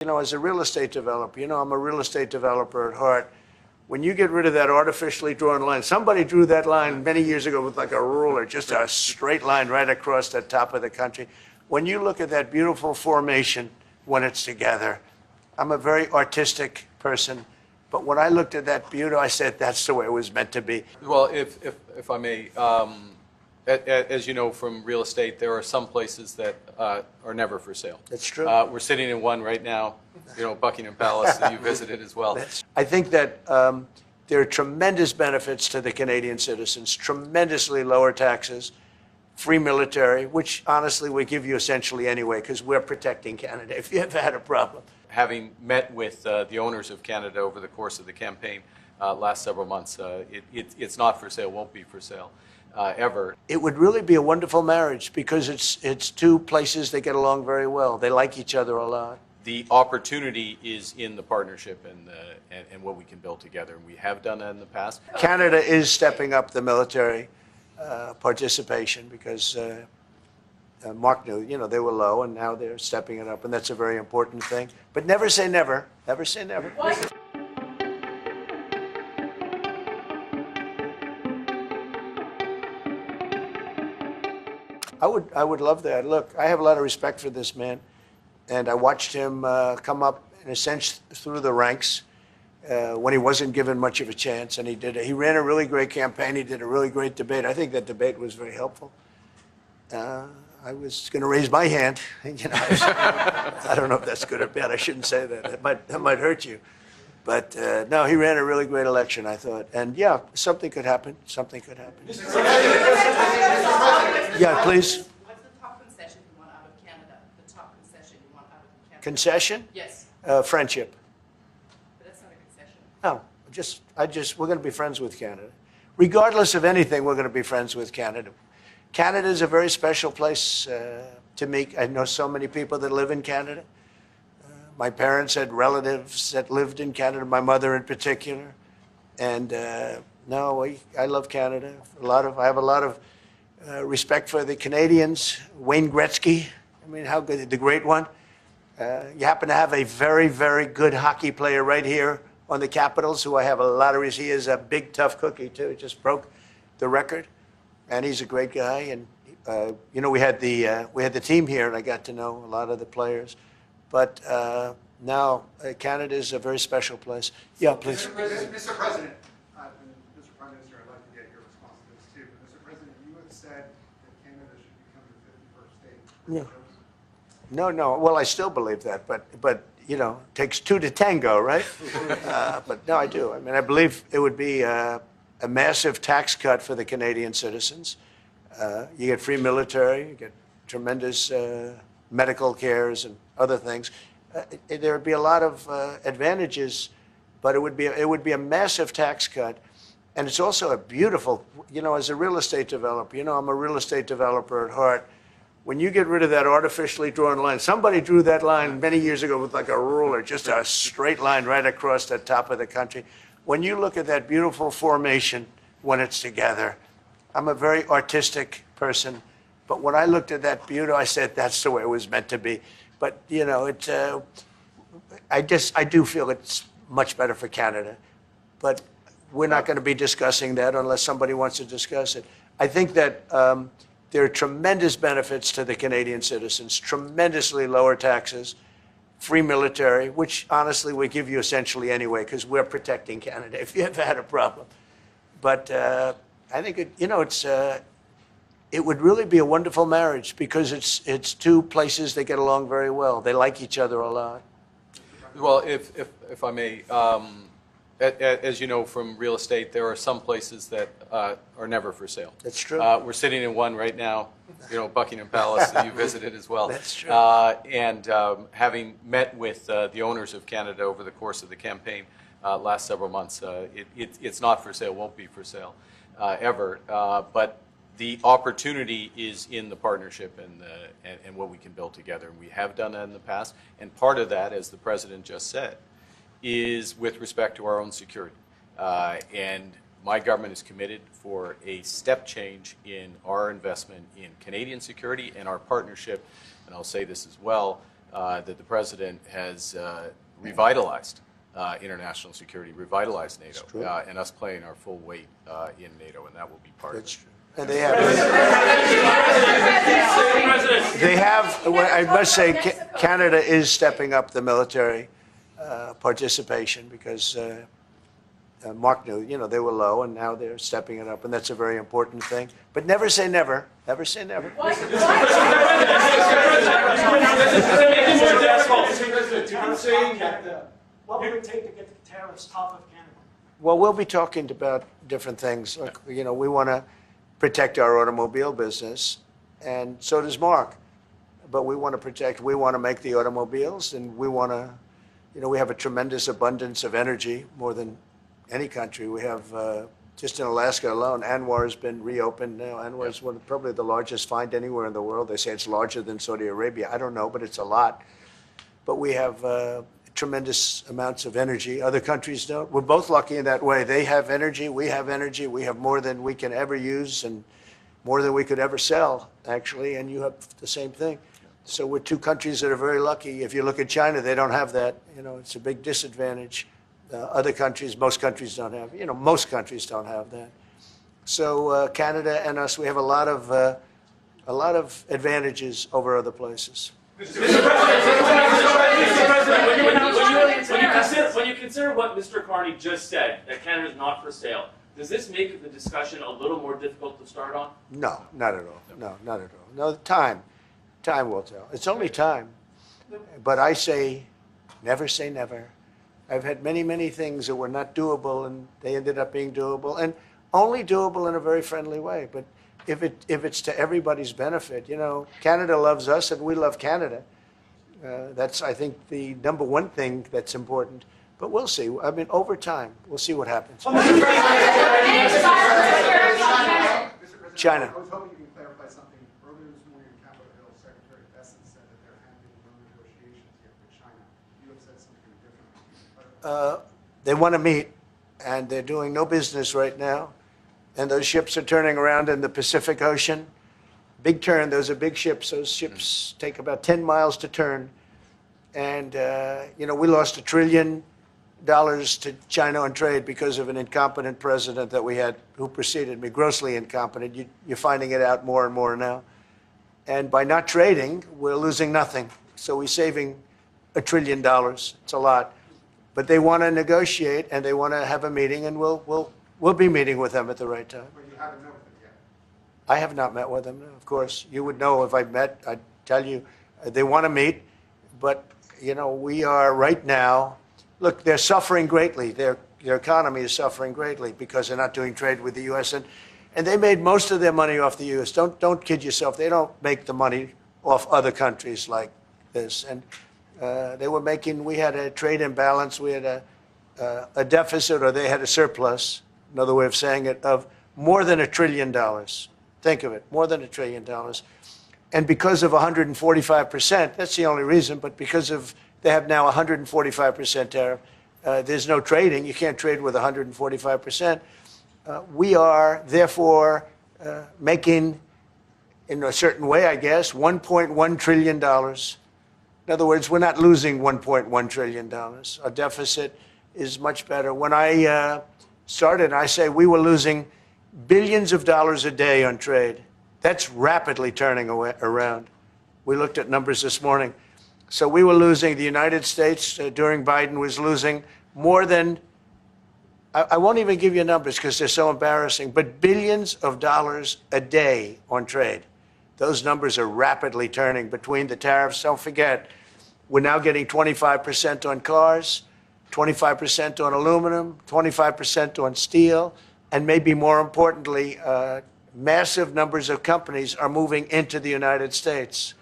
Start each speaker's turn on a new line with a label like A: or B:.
A: As a real estate developer, I'm a real estate developer at heart. When you get rid of that artificially drawn line, somebody drew that line many years ago with like a ruler, just a straight line right across the top of the country. When you look at that beautiful formation when it's together, I'm a very artistic person, but when I looked at that beauty, I said that's the way it was meant to be.
B: Well, if I may, as you know from real estate, there are some places that are never for sale.
A: That's true.
B: We're sitting in one right now, Buckingham Palace that you visited as well.
A: I think that there are tremendous benefits to the Canadian citizens, tremendously lower taxes, free military, which honestly we give you essentially anyway because we're protecting Canada if you ever had a problem.
B: Having met with the owners of Canada over the course of the campaign last several months, it's not for sale, won't be for sale. Ever.
A: It would really be a wonderful marriage because it's two places that get along very well. They like each other a lot.
B: The opportunity is in the partnership and what we can build together. We have done that in the past.
A: Canada is stepping up the military participation because Mark knew, they were low and now they're stepping it up, and that's a very important thing. But never say never. Never say never. I would love that. Look, I have a lot of respect for this man, and I watched him come up, in a sense, through the ranks when he wasn't given much of a chance, and he ran a really great campaign. He did a really great debate. I think that debate was very helpful. I was going to raise my hand. I don't know if that's good or bad. I shouldn't say that. That might hurt you. But no, he ran a really great election, I thought. And yeah, something could happen. Something could happen. Yeah, please.
C: What's the top concession you want out of Canada? The top concession you want out of Canada?
A: Concession?
C: Yes.
A: Friendship.
C: But that's not a concession.
A: No, we're going to be friends with Canada. Regardless of anything, we're going to be friends with Canada. Canada is a very special place to me. I know so many people that live in Canada. My parents had relatives that lived in Canada, my mother in particular. And no, I love Canada. I have a lot of respect for the Canadians. Wayne Gretzky, how good, the great one. You happen to have a very, very good hockey player right here on the Capitals, who I have a lot of respect. He is a big, tough cookie, too. He just broke the record. And he's a great guy. And, we had the team here, and I got to know a lot of the players. But now Canada is a very special place. Yeah, please.
D: Mr. President, Mr. Prime Minister, I'd like to get your response to this too. But Mr. President, you have said that Canada should become the 51st state.
A: Yeah. No. Well, I still believe that, but it takes two to tango, right? But no, I do. I believe it would be a massive tax cut for the Canadian citizens. You get free military, you get tremendous medical cares and other things. There would be a lot of advantages, but it would be a massive tax cut. And it's also a beautiful, as a real estate developer, I'm a real estate developer at heart. When you get rid of that artificially drawn line, somebody drew that line many years ago with like a ruler, just a straight line right across the top of the country. When you look at that beautiful formation when it's together, I'm a very artistic person, but when I looked at that beauty, I said that's the way it was meant to be. But I do feel it's much better for Canada. But we're not going to be discussing that unless somebody wants to discuss it. I think that there are tremendous benefits to the Canadian citizens, tremendously lower taxes, free military, which honestly we give you essentially anyway because we're protecting Canada if you ever had a problem. But I think it would really be a wonderful marriage because it's two places that get along very well. They like each other a lot.
B: Well, if I may, as you know from real estate, there are some places that are never for sale.
A: That's true.
B: We're sitting in one right now, Buckingham Palace that you visited as well.
A: That's true.
B: And having met with the owners of Canada over the course of the campaign last several months, it's not for sale, won't be for sale ever. But the opportunity is in the partnership and what we can build together. And we have done that in the past. And part of that, as the President just said, is with respect to our own security. And my government is committed for a step change in our investment in Canadian security and our partnership, and I'll say this as well, that the president has revitalized international security, revitalized NATO, and us playing our full weight in NATO, and that will be part
A: That's
B: of it.
A: true. And they have, I must say, Canada is stepping up the military participation because Mark knew, they were low and now they're stepping it up, and that's a very important thing. But never say never. Never say never.
C: Why?
E: What would it take to get the tariffs off of Canada?
A: Well, we'll be talking about different things. Like, we want to protect our automobile business, and so does Mark. But we want to make the automobiles, and we want to, we have a tremendous abundance of energy, more than any country. We have, just in Alaska alone, Anwar has been reopened now. Anwar is probably the largest find anywhere in the world. They say it's larger than Saudi Arabia. I don't know, but it's a lot. But we have tremendous amounts of energy. Other countries don't. We're both lucky in that way. They have energy. We have energy. We have more than we can ever use and more than we could ever sell, actually. And you have the same thing. So we're two countries that are very lucky. If you look at China, they don't have that. It's a big disadvantage. Other countries, most countries don't have. Most countries don't have that. So Canada and us, we have a lot of advantages over other places.
F: Mr. President, when you consider what Mr. Carney just said, that Canada is not for sale, does this make the discussion a little more difficult to start on?
A: No, not at all. No, not at all. No, time will tell. It's only time. But I say never. I've had many, many things that were not doable, and they ended up being doable, and only doable in a very friendly way. But if it's to everybody's benefit, Canada loves us and we love Canada. That's, I think, the number one thing that's important. But we'll see. I mean, over time, we'll see what happens. China.
D: I was hoping you can clarify something. Earlier this morning in Capitol Hill, Secretary Bessent said that there have been no negotiations yet with China. You have said something different.
A: They want to meet, and they're doing no business right now. And those ships are turning around in the Pacific Ocean. Big turn. Those are big ships. Those ships take about 10 miles to turn. And, we lost $1 trillion to China on trade because of an incompetent president that we had who preceded me, grossly incompetent. You're finding it out more and more now. And by not trading, we're losing nothing. So we're saving $1 trillion. It's a lot. But they want to negotiate, and they want to have a meeting, and we'll be meeting with them at the right time.
D: But you haven't met with them yet.
A: I have not met with them, no, of course. You would know if I met. I'd tell you. They want to meet, but, we are right now. Look, they're suffering greatly. Their economy is suffering greatly because they're not doing trade with the U.S. And they made most of their money off the U.S. Don't kid yourself. They don't make the money off other countries like this. And we had a trade imbalance. We had a deficit, or they had a surplus, another way of saying it, of more than $1 trillion. Think of it, more than $1 trillion. And because of 145%, that's the only reason, but because of they have now 145% tariff, there's no trading. You can't trade with 145%. We are, therefore, making, in a certain way, I guess, $1.1 trillion. In other words, we're not losing $1.1 trillion. Our deficit is much better. When I started, I say we were losing billions of dollars a day on trade. That's rapidly turning around. We looked at numbers this morning. So we were losing, the United States during Biden was losing more than, I won't even give you numbers because they're so embarrassing, but billions of dollars a day on trade. Those numbers are rapidly turning between the tariffs. Don't forget, we're now getting 25% on cars, 25% on aluminum, 25% on steel, and maybe more importantly, massive numbers of companies are moving into the United States.